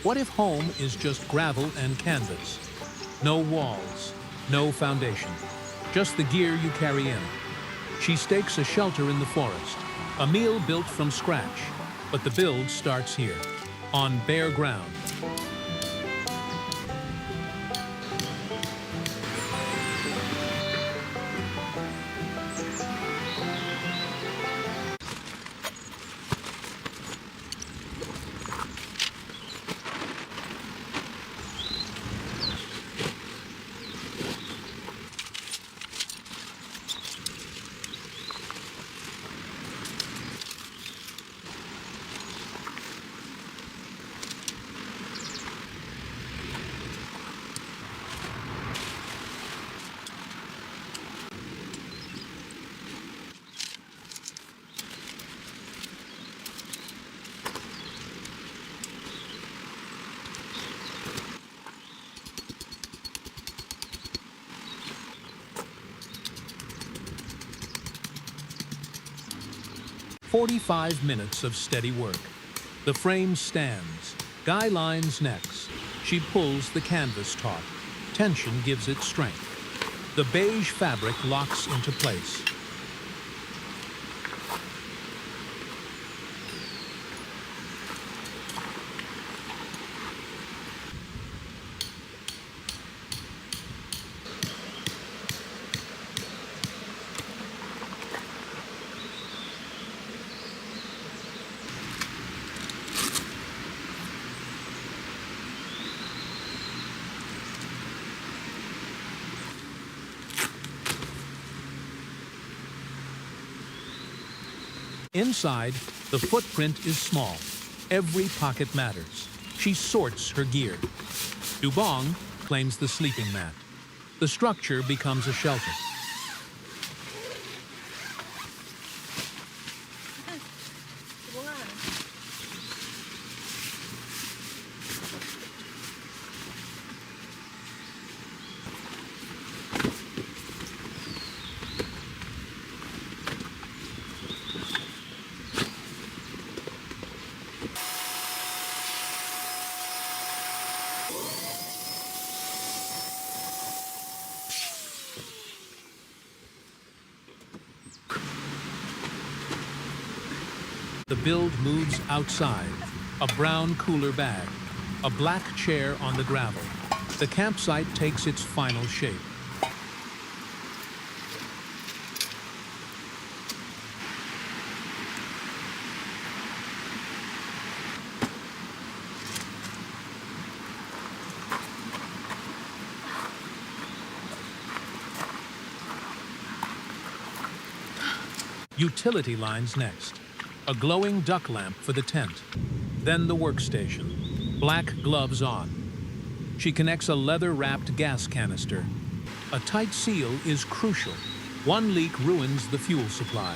What if home is just gravel and canvas? No walls, no foundation, just the gear you carry in. She stakes a shelter in the forest, a meal built from scratch, but the build starts here, on bare ground. "45 minutes of steady work. The frame stands. Guy lines next. She pulls the canvas taut. Tension gives it strength. The beige fabric locks into place. Inside, the footprint is small. Every pocket matters. She sorts her gear. Dubong claims the sleeping mat. The structure becomes a shelter. The build moves outside, a brown cooler bag, a black chair on the gravel. The campsite takes its final shape. Utility lines next. A glowing duck lamp for the tent. Then the workstation. Black gloves on. She connects a leather-wrapped gas canister. A tight seal is crucial. One leak ruins the fuel supply.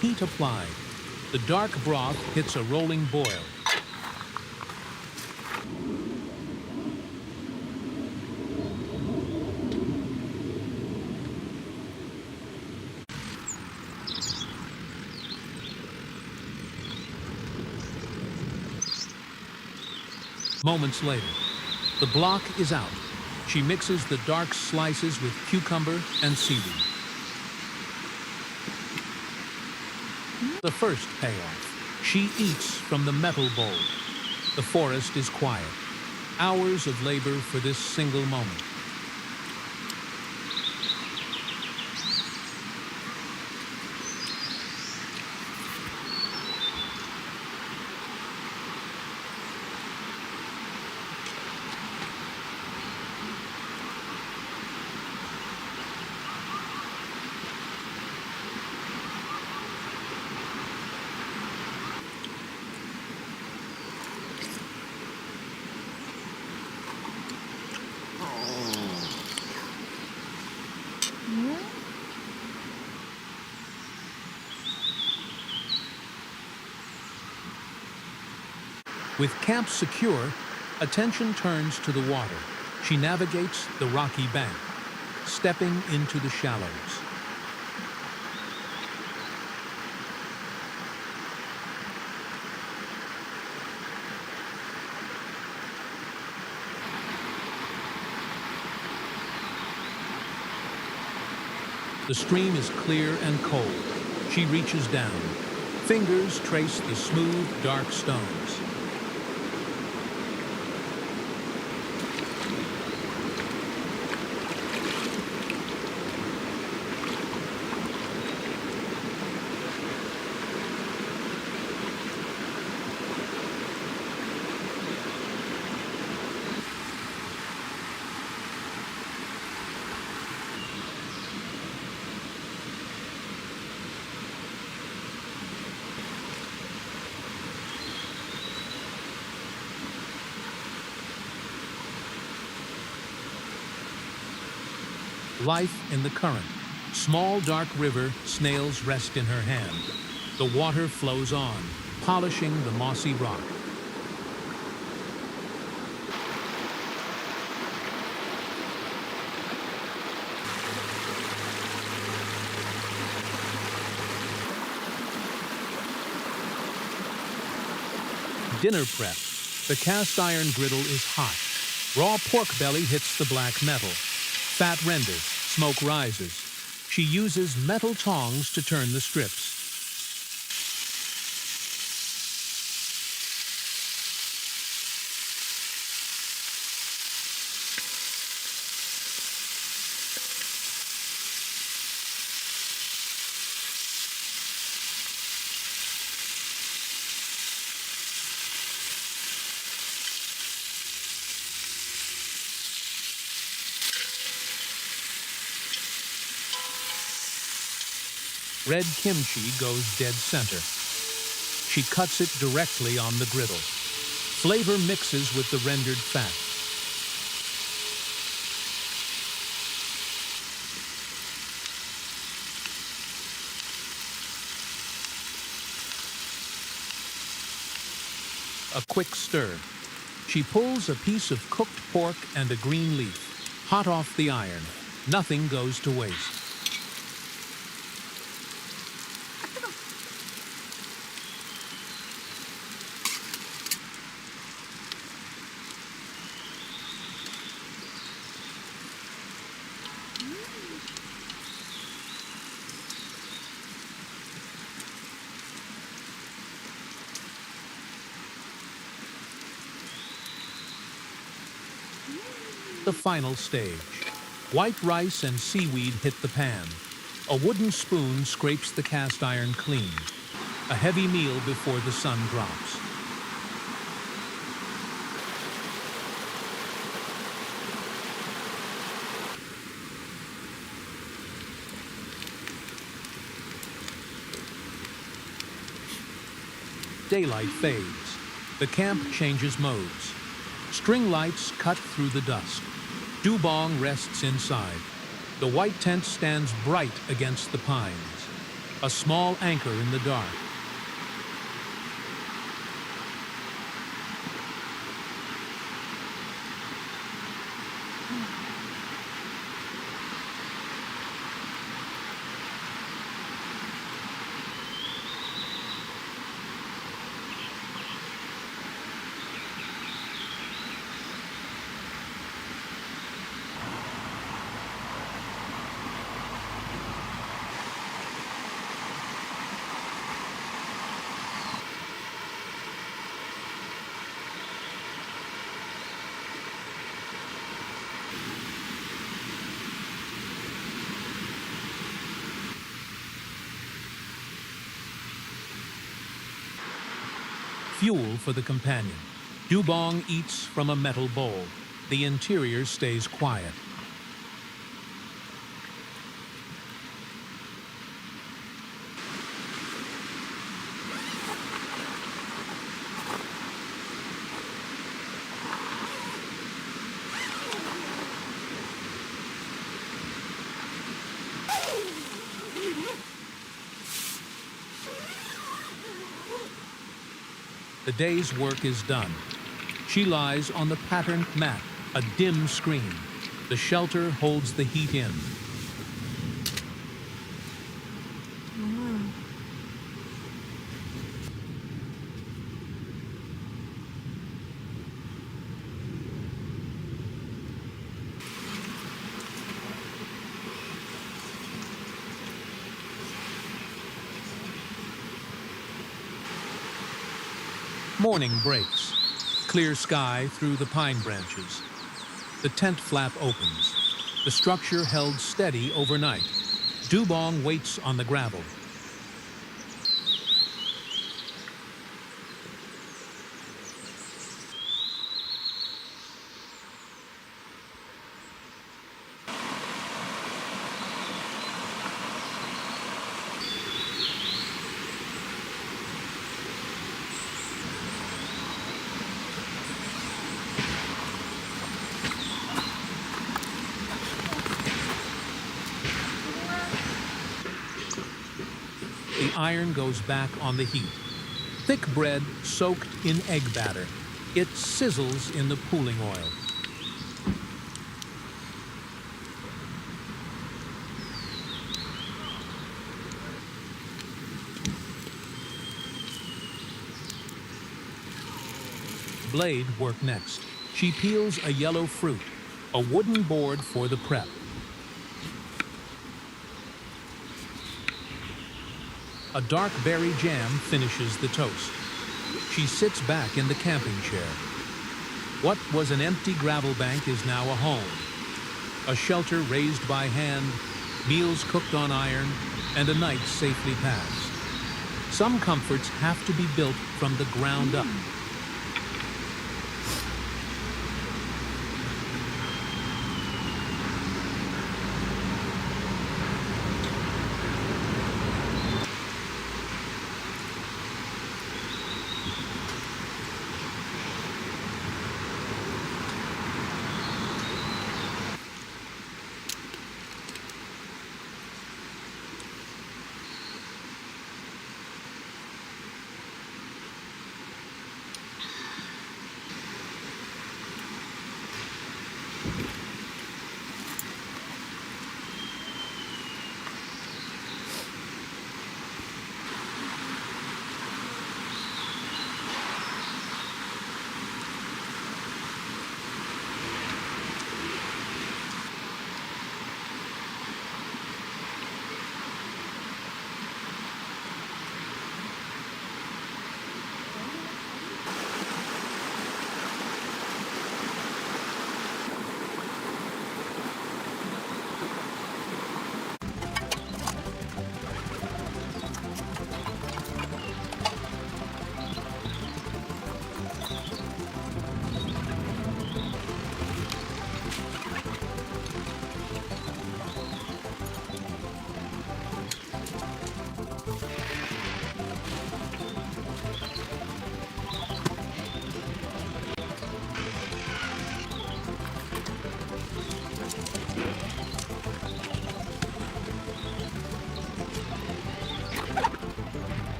Heat applied. The dark broth hits a rolling boil. Moments later, the block is out. She mixes the dark slices with cucumber and seaweed. The first payoff. She eats from the metal bowl. The forest is quiet. Hours of labor for this single moment. With camp secure, attention turns to the water. She navigates the rocky bank, stepping into the shallows. The stream is clear and cold. She reaches down. Fingers trace the smooth, dark stones. Life in the current. Small dark river, snails rest in her hand. The water flows on, polishing the mossy rock. Dinner prep. The cast iron griddle is hot. Raw pork belly hits the black metal. Fat renders, smoke rises. She uses metal tongs to turn the strips. Red kimchi goes dead center. She cuts it directly on the griddle. Flavor mixes with the rendered fat. A quick stir. She pulls a piece of cooked pork and a green leaf, hot off the iron. Nothing goes to waste. The final stage. White rice and seaweed hit the pan. A wooden spoon scrapes the cast iron clean. A heavy meal before the sun drops. Daylight fades. The camp changes modes. String lights cut through the dusk. Dubong rests inside. The white tent stands bright against the pines, a small anchor in the dark. Fuel for the companion. Dubong eats from a metal bowl. The interior stays quiet. The The day's work is done. She lies on the patterned mat, a dim screen. The shelter holds the heat in. Morning breaks. Clear sky through the pine branches. The tent flap opens. The structure held steady overnight. Dubong waits on the gravel. The iron goes back on the heat. Thick bread soaked in egg batter. It sizzles in the cooling oil. Blade work next. She peels a yellow fruit, a wooden board for the prep. A dark berry jam finishes the toast. She sits back in the camping chair. What was an empty gravel bank is now a home. A shelter raised by hand, meals cooked on iron, and a night safely passed. Some comforts have to be built from the ground up.